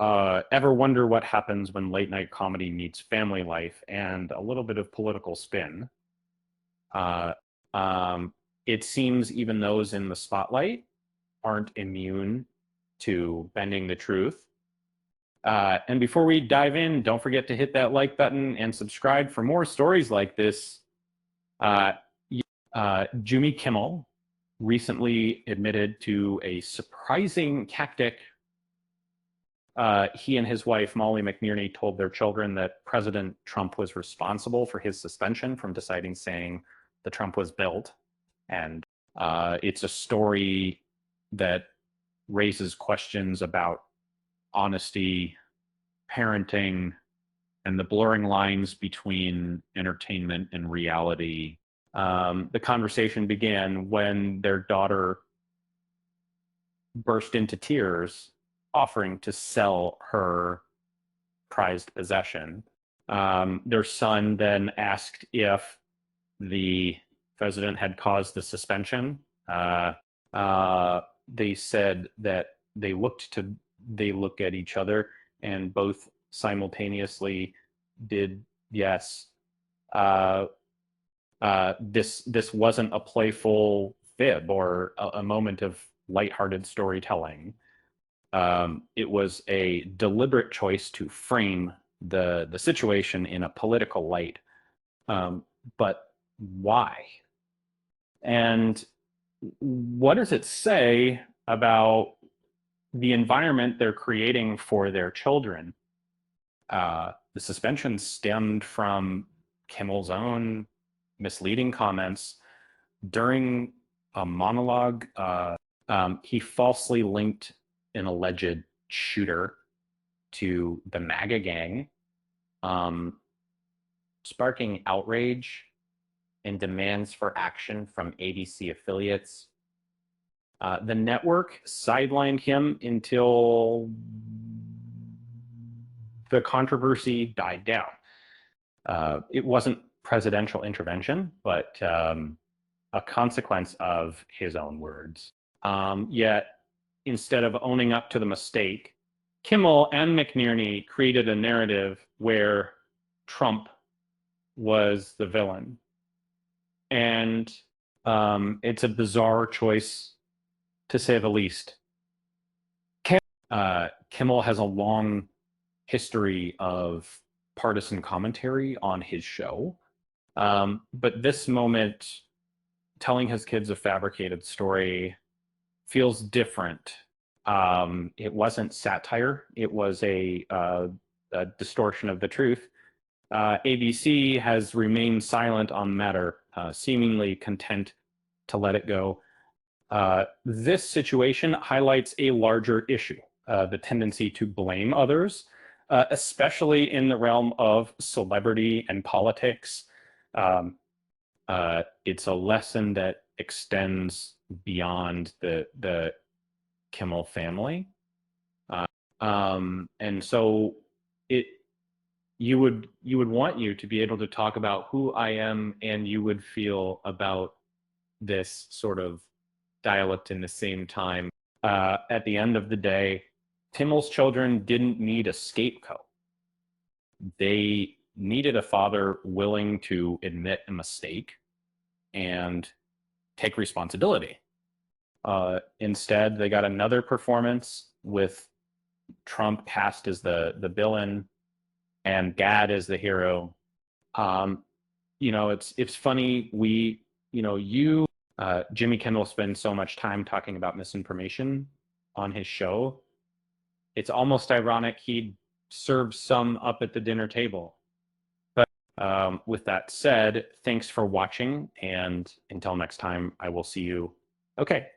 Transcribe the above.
ever wonder what happens when late night comedy meets family life and a little bit of political spin? Uh, it seems even those in the spotlight aren't immune to bending the truth. And before we dive in, don't forget to hit that like button and subscribe for more stories like this. Uh, Jimmy Kimmel recently admitted to a surprising tactic. He and his wife, Molly McNearney, told their children that President Trump was responsible for his suspension from deciding saying the Trump was built. And it's a story that raises questions about honesty, parenting, and the blurring lines between entertainment and reality. The conversation began when their daughter burst into tears, offering to sell her prized possession. Their son then asked if the president had caused the suspension. They said that they looked at each other and both simultaneously did yes. This wasn't a playful fib or a moment of lighthearted storytelling. It was a deliberate choice to frame the situation in a political light. But why? And what does it say about the environment they're creating for their children? The suspension stemmed from Kimmel's own misleading comments during a monologue. He falsely linked an alleged shooter to the MAGA gang, sparking outrage and demands for action from ABC affiliates. The network sidelined him until the controversy died down. It wasn't presidential intervention, but a consequence of his own words. Yet, instead of owning up to the mistake, Kimmel and McNearney created a narrative where Trump was the villain. And it's a bizarre choice, to say the least. Kimmel has a long history of partisan commentary on his show. But this moment, telling his kids a fabricated story, feels different. It wasn't satire. It was a distortion of the truth. ABC has remained silent on the matter, seemingly content to let it go. This situation highlights a larger issue, the tendency to blame others, especially in the realm of celebrity and politics. It's a lesson that extends beyond the Kimmel family. And so you would want you to be able to talk about who I am, and you would feel about this sort of dialect in the same time. At the end of the day, Kimmel's children didn't need a scapegoat. They needed a father willing to admit a mistake and take responsibility. Instead, they got another performance with Trump cast as the villain and Gad as the hero. It's funny. Jimmy Kimmel spends so much time talking about misinformation on his show. It's almost ironic he'd serve some up at the dinner table. But with that said, thanks for watching, and until next time, I will see you. Okay.